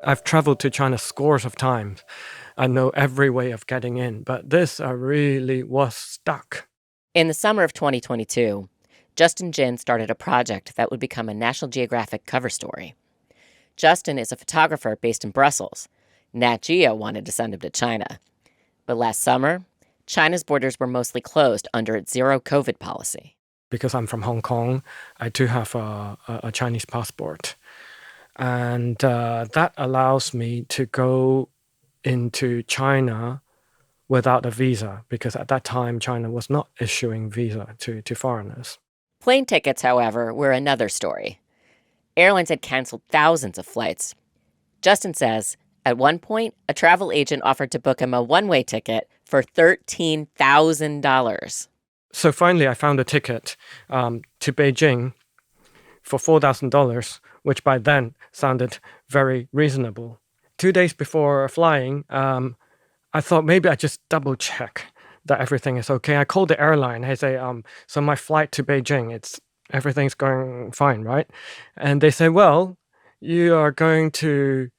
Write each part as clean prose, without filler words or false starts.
I've traveled to China scores of times. I know every way of getting in, but this I really was stuck. In the summer of 2022, Justin Jin started a project that would become a National Geographic cover story. Justin is a photographer based in Brussels. Nat Geo wanted to send him to China. But last summer, China's borders were mostly closed under its zero COVID policy. Because I'm from Hong Kong, I do have a Chinese passport. And that allows me to go into China without a visa, because at that time, China was not issuing visa to foreigners. Plane tickets, however, were another story. Airlines had canceled thousands of flights. Justin says, at one point, a travel agent offered to book him a one-way ticket for $13,000. So finally, I found a ticket to Beijing for $4,000, which by then sounded very reasonable. 2 days before flying, I thought maybe I just double check that everything is okay. I called the airline. I say, so my flight to Beijing, everything's going fine, right? And they say, well, you are going to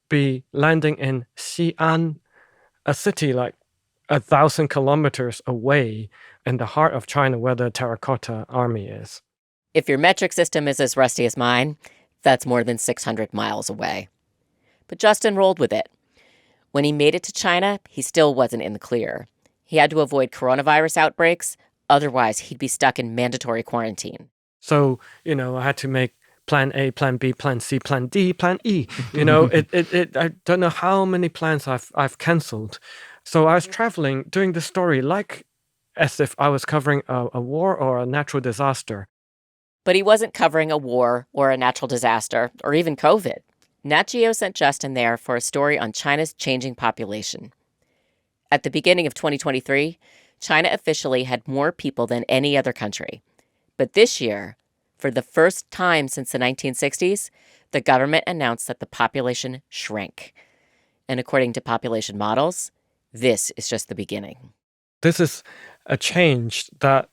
be landing in Xi'an, a city like 1,000 kilometers away in the heart of China where the Terracotta Army is. If your metric system is as rusty as mine, that's more than 600 miles away. But Justin rolled with it. When he made it to China, he still wasn't in the clear. He had to avoid coronavirus outbreaks, otherwise he'd be stuck in mandatory quarantine. So, I had to make plan A, plan B, plan C, plan D, plan E. I don't know how many plans I've canceled. So I was traveling, doing the story as if I was covering a war or a natural disaster. But he wasn't covering a war or a natural disaster or even COVID. Nat Geo sent Justin there for a story on China's changing population. At the beginning of 2023, China officially had more people than any other country. But this year, for the first time since the 1960s, the government announced that the population shrank. And according to population models, this is just the beginning. This is a change that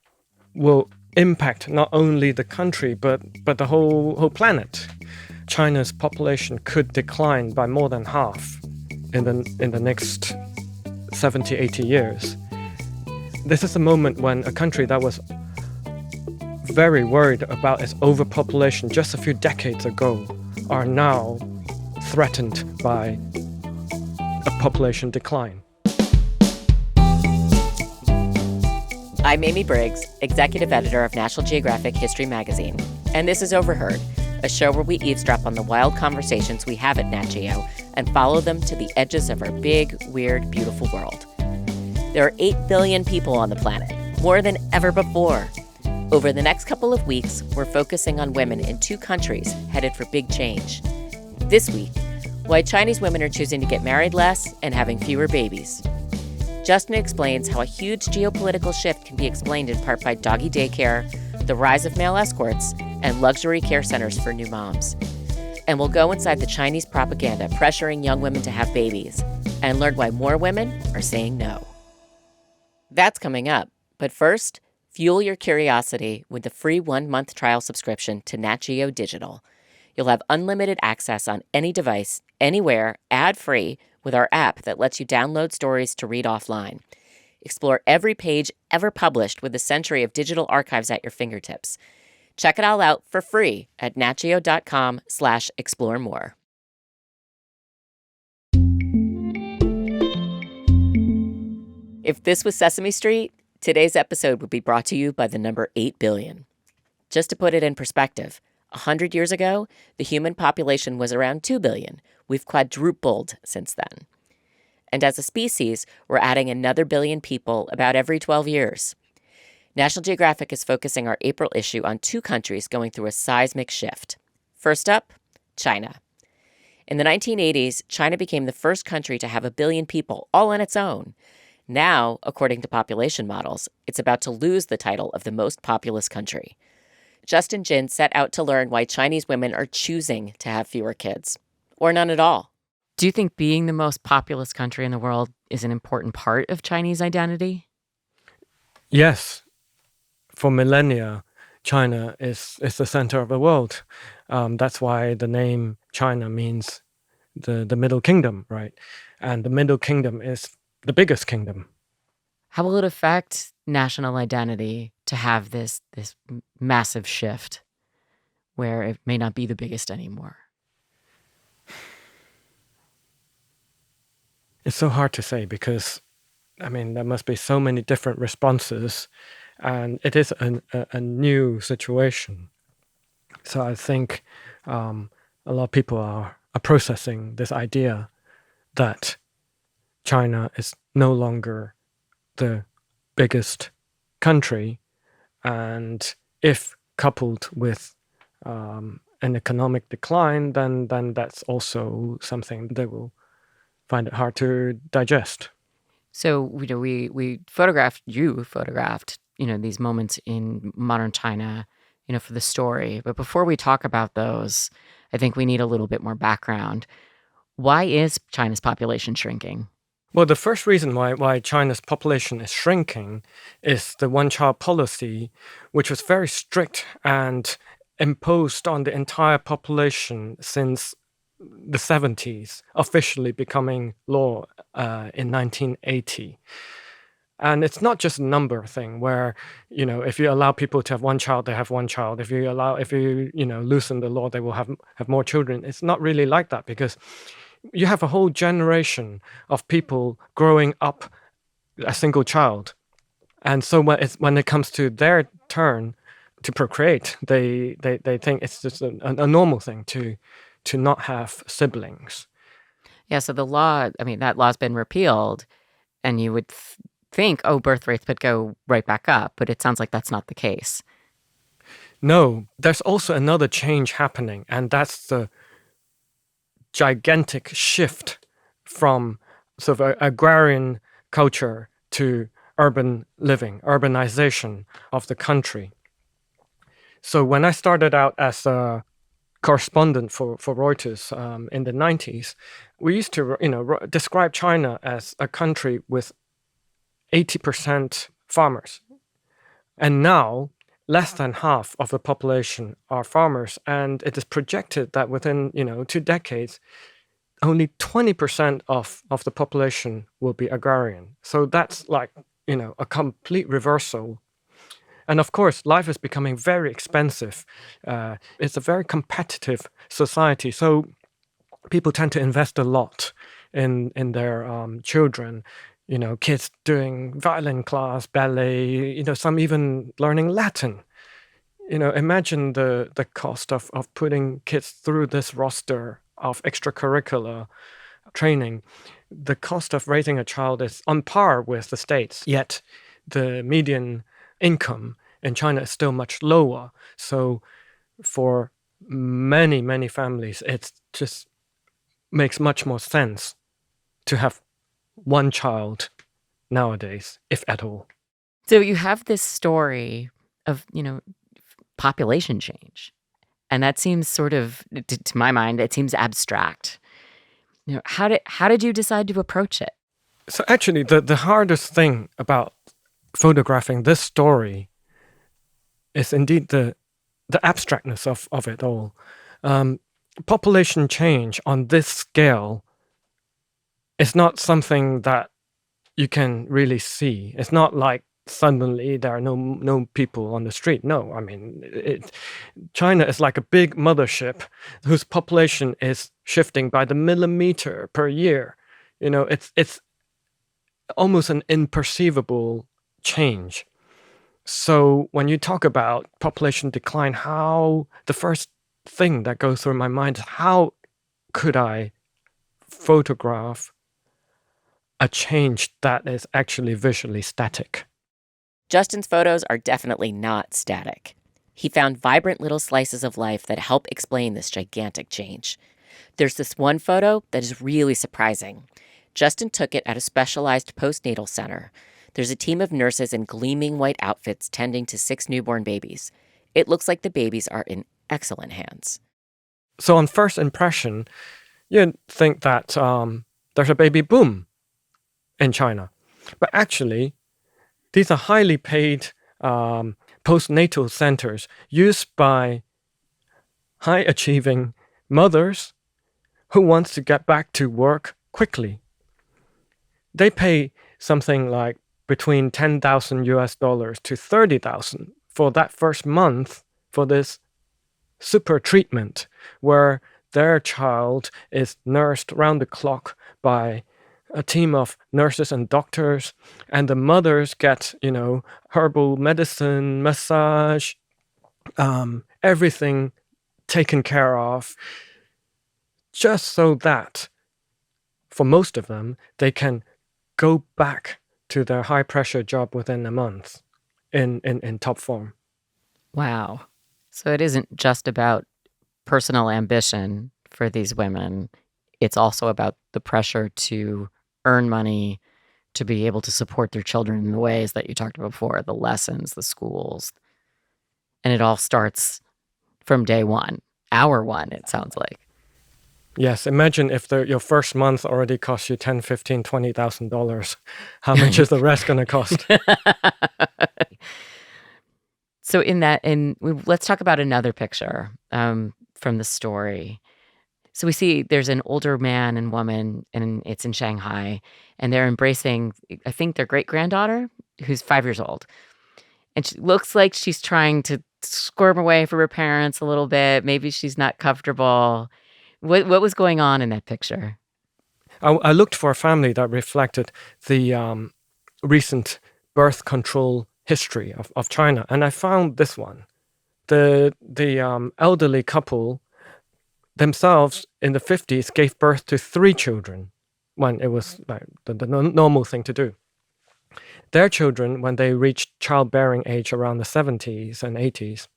will impact not only the country, but the whole planet. China's population could decline by more than half in the next 70, 80 years. This is a moment when a country that was very worried about its overpopulation just a few decades ago are now threatened by a population decline. I'm Amy Briggs, executive editor of National Geographic History magazine, and this is Overheard, a show where we eavesdrop on the wild conversations we have at Nat Geo and follow them to the edges of our big, weird, beautiful world. There are 8 billion people on the planet, more than ever before. Over the next couple of weeks, we're focusing on women in 2 countries headed for big change. This week, why Chinese women are choosing to get married less and having fewer babies. Justin explains how a huge geopolitical shift can be explained in part by doggie daycare, the rise of male escorts, and luxury care centers for new moms. And we'll go inside the Chinese propaganda pressuring young women to have babies and learn why more women are saying no. That's coming up. But first, fuel your curiosity with the free 1-month trial subscription to Nat Geo Digital. You'll have unlimited access on any device, anywhere, ad-free, with our app that lets you download stories to read offline. Explore every page ever published with a century of digital archives at your fingertips. Check it all out for free at natgeo.com/exploremore. If this was Sesame Street, today's episode would be brought to you by the number 8 billion. Just to put it in perspective, 100 years ago, the human population was around 2 billion. We've quadrupled since then. And as a species, we're adding another billion people about every 12 years. National Geographic is focusing our April issue on 2 countries going through a seismic shift. First up, China. In the 1980s, China became the first country to have 1 billion people, all on its own. Now, according to population models, it's about to lose the title of the most populous country. Justin Jin set out to learn why Chinese women are choosing to have fewer kids, or none at all. Do you think being the most populous country in the world is an important part of Chinese identity? Yes. For millennia, China is the center of the world. That's why the name China means the Middle Kingdom, right? And the Middle Kingdom is the biggest kingdom. How will it affect national identity to have this massive shift where it may not be the biggest anymore? It's so hard to say because, I mean, there must be so many different responses, and it is a new situation. So I think a lot of people are processing this idea that China is no longer the biggest country, and if coupled with an economic decline, then that's also something they will find it hard to digest. So we photographed these moments in modern China, for the story. But before we talk about those, I think we need a little bit more background. Why is China's population shrinking? Well, the first reason why China's population is shrinking is the one-child policy, which was very strict and imposed on the entire population since the 70s, officially becoming law in 1980. And it's not just a number thing where, if you allow people to have one child, they have one child. If you loosen the law, they will have more children. It's not really like that because you have a whole generation of people growing up a single child. And so when it comes to their turn to procreate, they think it's just a normal thing to not have siblings. Yeah, so the law, that law's been repealed, and you would think, birth rates would go right back up, but it sounds like that's not the case. No, there's also another change happening, and that's the gigantic shift from sort of agrarian culture to urban living, urbanization of the country. So when I started out as a correspondent for Reuters in the 90s, we used to describe China as a country with 80% farmers. And now less than half of the population are farmers, and it is projected that within 2 decades only 20% of the population will be agrarian. So that's like a complete reversal. And of course, life is becoming very expensive. It's a very competitive society. So people tend to invest a lot in their children. Kids doing violin class, ballet, some even learning Latin. Imagine the cost of putting kids through this roster of extracurricular training. The cost of raising a child is on par with the States, yet the median income in China is still much lower. So for many, many families, it just makes much more sense to have one child nowadays, if at all. So you have this story of, population change. And that seems sort of, to my mind, it seems abstract. How did you decide to approach it? So actually, the hardest thing about photographing this story is indeed the abstractness of it all. Population change on this scale is not something that you can really see. It's not like suddenly there are no people on the street. No, I mean, China is like a big mothership whose population is shifting by the millimeter per year. It's almost an imperceivable change. So when you talk about population decline, the first thing that goes through my mind is how could I photograph a change that is actually visually static? Justin's photos are definitely not static. He found vibrant little slices of life that help explain this gigantic change. There's this one photo that is really surprising. Justin took it at a specialized postnatal center. There's a team of nurses in gleaming white outfits tending to 6 newborn babies. It looks like the babies are in excellent hands. So on first impression, you'd think that there's a baby boom in China. But actually, these are highly paid postnatal centers used by high-achieving mothers who wants to get back to work quickly. They pay something like between 10,000 US dollars to 30,000 for that first month for this super treatment where their child is nursed round the clock by a team of nurses and doctors, and the mothers get, herbal medicine, massage, everything taken care of, just so that for most of them, they can go back to their high pressure job within a month in top form. Wow. So it isn't just about personal ambition for these women. It's also about the pressure to earn money, to be able to support their children in the ways that you talked about before, the lessons, the schools. And it all starts from day one, hour one, it sounds like. Yes, imagine if your first month already costs you $10,000, $15,000, $20,000. How much is the rest going to cost? So let's talk about another picture from the story. So we see there's an older man and woman, and it's in Shanghai, and they're embracing, I think, their great-granddaughter, who's 5 years old. And she looks like she's trying to squirm away from her parents a little bit. Maybe she's not comfortable. What was going on in that picture? I looked for a family that reflected the recent birth control history of China, and I found this one. The elderly couple themselves in the 50s gave birth to 3 children when it was like the normal thing to do. Their children, when they reached childbearing age around the 70s and 80s,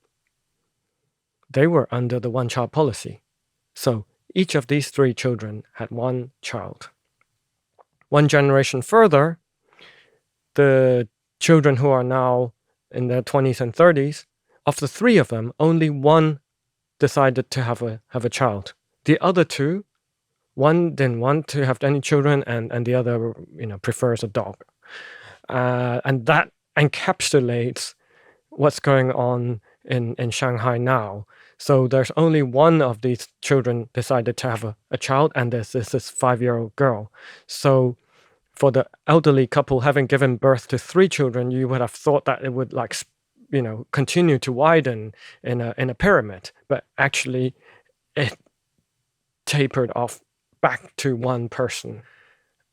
they were under the one-child policy. So each of these 3 children had 1 child. One generation further, the children who are now in their 20s and 30s, of the 3 of them, only 1 decided to have a child. The other 2, one didn't want to have any children, and the other, prefers a dog. And that encapsulates what's going on in Shanghai now. So there's only 1 of these children decided to have a child, and there's this 5-year-old girl. So for the elderly couple having given birth to 3 children, you would have thought that it would continue to widen in a pyramid, but actually it tapered off back to 1 person.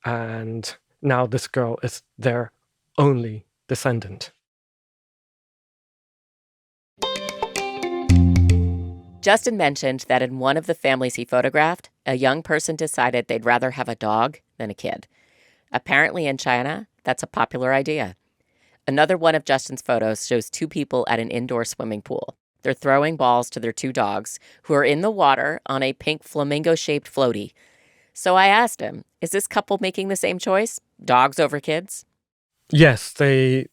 And now this girl is their only descendant. Justin mentioned that in one of the families he photographed, a young person decided they'd rather have a dog than a kid. Apparently in China, that's a popular idea. Another one of Justin's photos shows 2 people at an indoor swimming pool. They're throwing balls to their 2 dogs, who are in the water on a pink flamingo-shaped floaty. So I asked him, is this couple making the same choice? Dogs over kids? Yes, they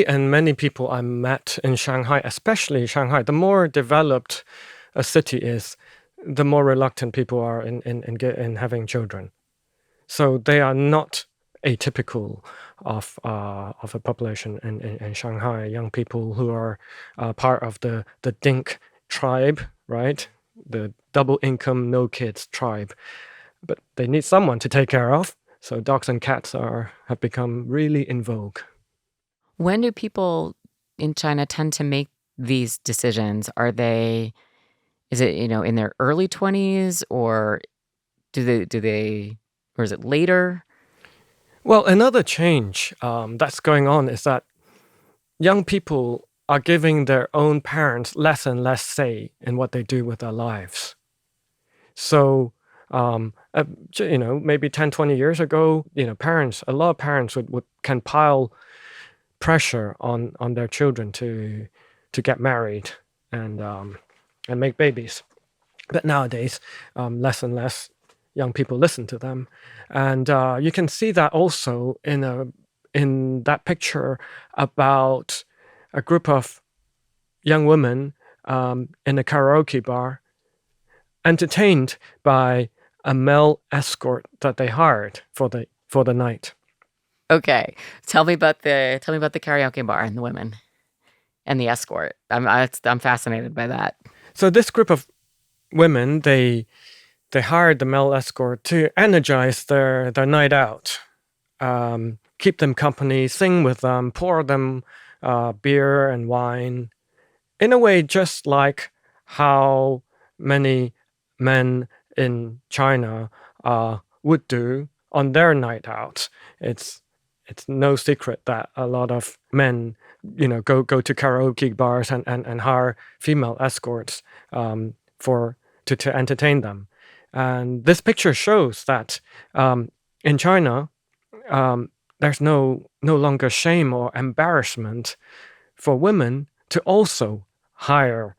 and many people I met in Shanghai, especially Shanghai, the more developed a city is, the more reluctant people are in having children. So they are not atypical of a population in Shanghai. Young people who are part of the Dink tribe, right? The double income, no kids tribe. But they need someone to take care of. So dogs and cats have become really in vogue. When do people in China tend to make these decisions? Is it, in their early 20s, or or is it later? Well, another change that's going on is that young people are giving their own parents less and less say in what they do with their lives. So, maybe 10, 20 years ago, a lot of parents can pile pressure on their children to get married and make babies. But nowadays, less and less young people listen to them. And you can see that also in that picture about a group of young women in a karaoke bar, entertained by a male escort that they hired for the night. Okay, tell me about the karaoke bar and the women and the escort. I'm fascinated by that. So this group of women, they They hired the male escort to energize their night out, keep them company, sing with them, pour them beer and wine. In a way, just like how many men in China would do on their night out. It's no secret that a lot of men, go to karaoke bars and hire female escorts for to entertain them. And this picture shows that in China, there's no longer shame or embarrassment for women to also hire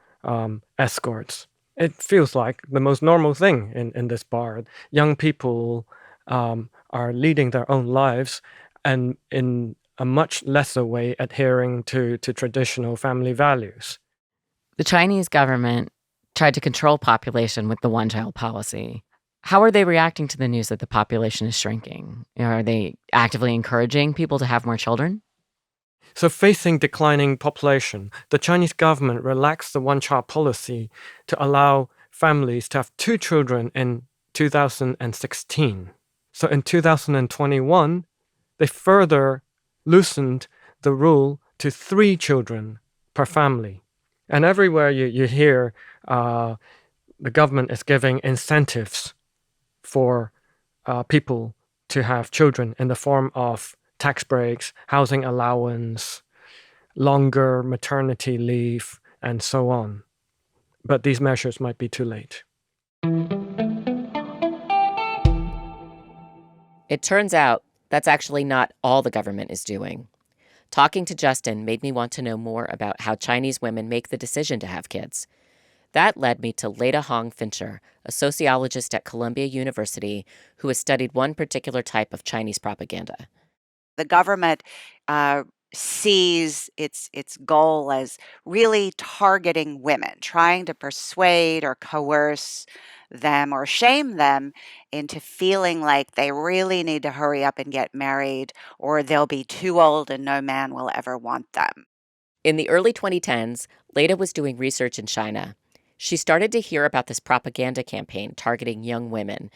escorts. It feels like the most normal thing in this bar. Young people are leading their own lives and in a much lesser way adhering to traditional family values. The Chinese government tried to control population with the one-child policy. How are they reacting to the news that the population is shrinking? Are they actively encouraging people to have more children? So facing declining population, the Chinese government relaxed the one-child policy to allow families to have 2 children in 2016. So in 2021, they further loosened the rule to 3 children per family. And everywhere you hear the government is giving incentives for people to have children in the form of tax breaks, housing allowance, longer maternity leave, and so on. But these measures might be too late. It turns out that's actually not all the government is doing. Talking to Justin made me want to know more about how Chinese women make the decision to have kids. That led me to Leda Hong Fincher, a sociologist at Columbia University who has studied one particular type of Chinese propaganda. The government sees its goal as really targeting women, trying to persuade or coerce them or shame them into feeling like they really need to hurry up and get married, or they'll be too old and no man will ever want them. In the early 2010s, Leda was doing research in China. She started to hear about this propaganda campaign targeting young women.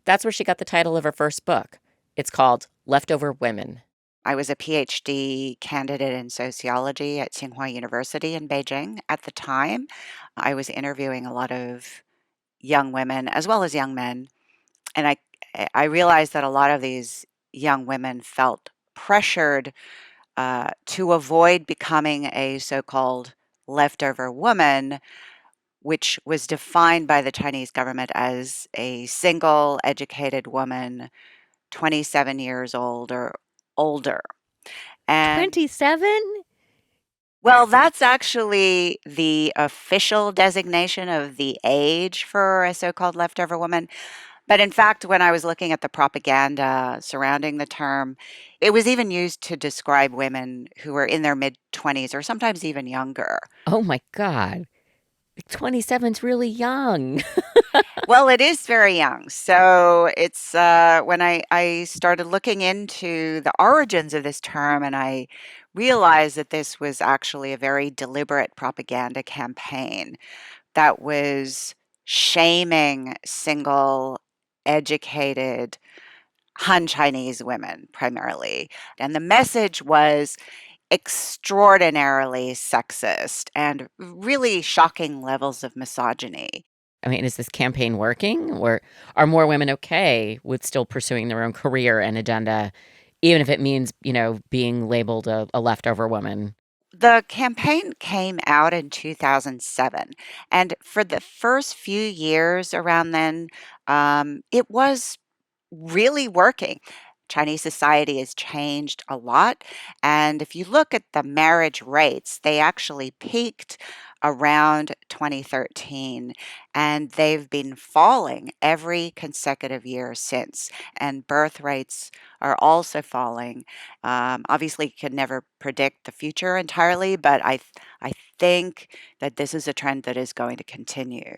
That's where she got the title of her first book. It's called Leftover Women. I was a PhD candidate in sociology at Tsinghua University in Beijing at the time. I was interviewing a lot of young women as well as young men. And I realized that a lot of these young women felt pressured to avoid becoming a so-called leftover woman, which was defined by the Chinese government as a single educated woman, 27 years old or older. And 27? well, that's actually the official designation of the age for a so-called leftover woman. But in fact, when I was looking at the propaganda surrounding the term, it was even used to describe women who were in their mid-20s or sometimes even younger. Oh my God. 27's really young. Well, it is very young. So it's when I started looking into the origins of this term, and I realized that this was actually a very deliberate propaganda campaign that was shaming single, educated Han Chinese women primarily. And the message was extraordinarily sexist and really shocking levels of misogyny. I mean, is this campaign working? Or are more women okay with still pursuing their own career and agenda, even if it means, being labeled a leftover woman? The campaign came out in 2007, and for the first few years around then, it was really working. Chinese society has changed a lot, and if you look at the marriage rates, they actually peaked around 2013, and they've been falling every consecutive year since, and birth rates are also falling. Obviously, you can never predict the future entirely, but I think that this is a trend that is going to continue.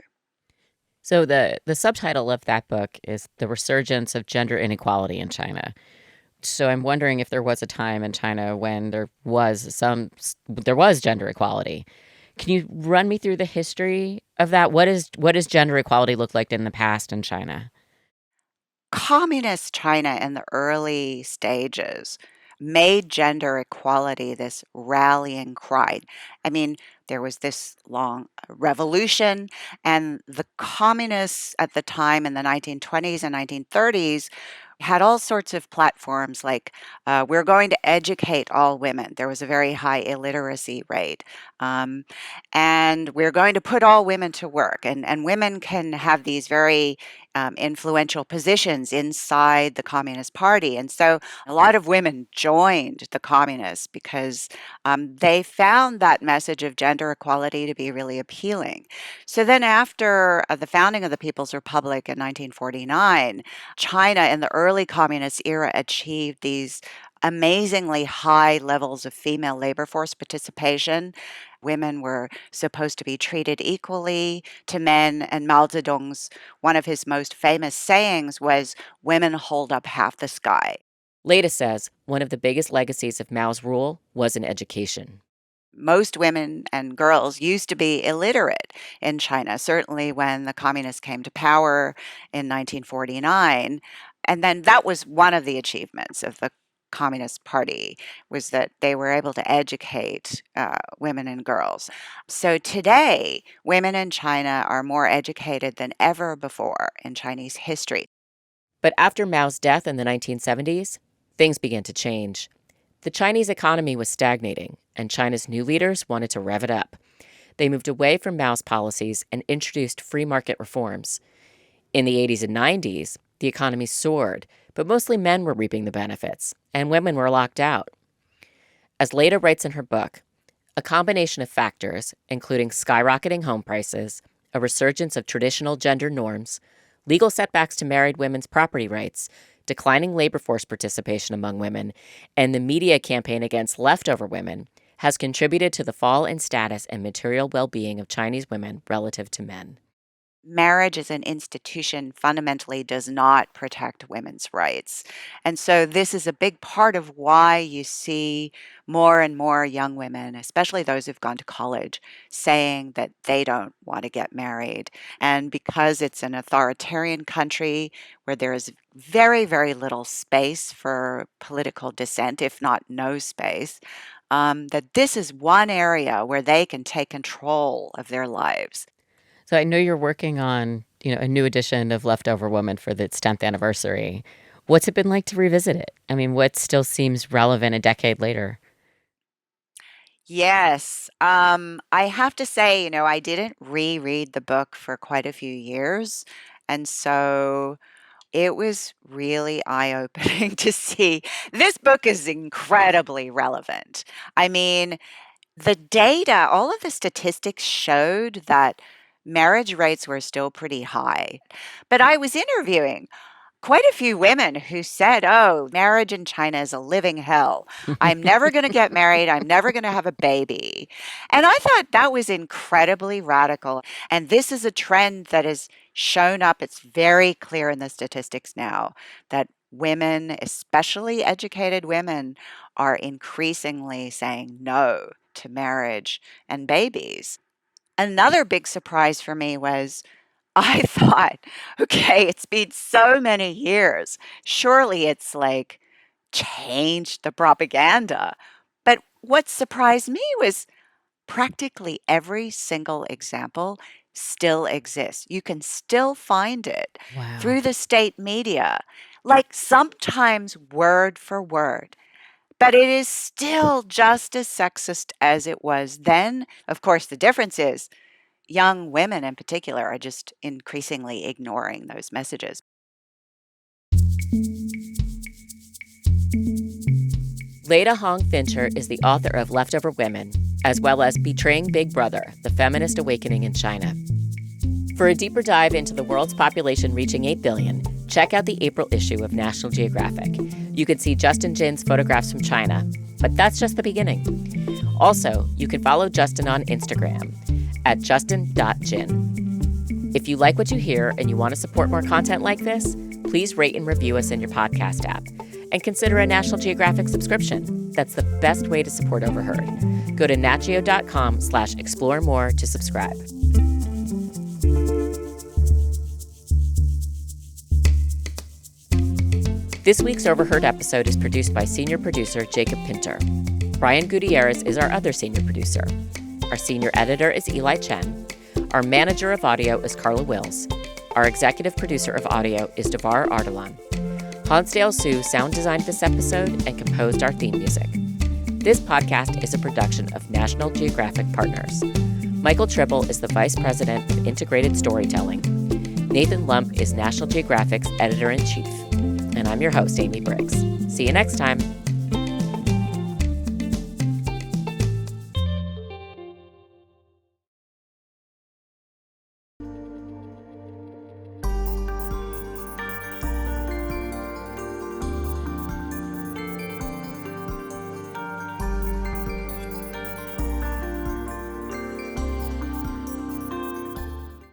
So the subtitle of that book is The Resurgence of Gender Inequality in China. So I'm wondering if there was a time in China when there was gender equality. Can you run me through the history of that? What does gender equality look like in the past in China? Communist China in the early stages made gender equality this rallying cry. I mean, there was this long revolution, and the communists at the time in the 1920s and 1930s had all sorts of platforms like we're going to educate all women. There was a very high illiteracy rate. Um, and we're going to put all women to work. And women can have these very influential positions inside the Communist Party. And so a lot of women joined the communists because they found that message of gender equality to be really appealing. So then, after the founding of the People's Republic in 1949, China in the early communist era achieved these amazingly high levels of female labor force participation. Women were supposed to be treated equally to men, and Mao Zedong's one of his most famous sayings was, "Women hold up half the sky." Leda says one of the biggest legacies of Mao's rule was in education. Most women and girls used to be illiterate in China, certainly when the communists came to power in 1949. And then that was one of the achievements of the Communist Party, was that they were able to educate women and girls. So today, women in China are more educated than ever before in Chinese history. But after Mao's death in the 1970s, things began to change. The Chinese economy was stagnating, and China's new leaders wanted to rev it up. They moved away from Mao's policies and introduced free market reforms. In the 80s and 90s, the economy soared, but mostly men were reaping the benefits, and women were locked out. As Leda writes in her book, a combination of factors, including skyrocketing home prices, a resurgence of traditional gender norms, legal setbacks to married women's property rights, declining labor force participation among women, and the media campaign against leftover women, has contributed to the fall in status and material well-being of Chinese women relative to men. Marriage as an institution fundamentally does not protect women's rights. And so this is a big part of why you see more and more young women, especially those who've gone to college, saying that they don't want to get married. And because it's an authoritarian country where there is very, very little space for political dissent, if not no space, that this is one area where they can take control of their lives. So I know you're working on, a new edition of Leftover Woman for its 10th anniversary. What's it been like to revisit it? I mean, what still seems relevant a decade later? Yes. I have to say, I didn't reread the book for quite a few years. And so it was really eye-opening to see this book is incredibly relevant. I mean, the data, all of the statistics showed that marriage rates were still pretty high. But I was interviewing quite a few women who said, "Oh, marriage in China is a living hell. I'm never going to get married. I'm never going to have a baby." And I thought that was incredibly radical. And this is a trend that has shown up. It's very clear in the statistics now that women, especially educated women, are increasingly saying no to marriage and babies. Another big surprise for me was I thought, okay, it's been so many years. Surely it's like changed the propaganda. But what surprised me was practically every single example still exists. You can still find it Wow. through the state media, like sometimes word for word. But it is still just as sexist as it was then. Of course, the difference is young women in particular are just increasingly ignoring those messages. Leda Hong Fincher is the author of Leftover Women, as well as Betraying Big Brother, The Feminist Awakening in China. For a deeper dive into the world's population reaching 8 billion, check out the April issue of National Geographic. You can see Justin Jin's photographs from China, but that's just the beginning. Also, you can follow Justin on Instagram at justin.jin. If you like what you hear and you want to support more content like this, please rate and review us in your podcast app. And consider a National Geographic subscription. That's the best way to support Overheard. Go to natgeo.com/explore more to subscribe. This week's Overheard episode is produced by senior producer Jacob Pinter. Brian Gutierrez is our other senior producer. Our senior editor is Eli Chen. Our manager of audio is Carla Wills. Our executive producer of audio is Devar Ardalan. Hansdale Sue sound designed this episode and composed our theme music. This podcast is a production of National Geographic Partners. Michael Tribble is the Vice President of Integrated Storytelling. Nathan Lump is National Geographic's Editor-in-Chief. And I'm your host, Amy Briggs. See you next time.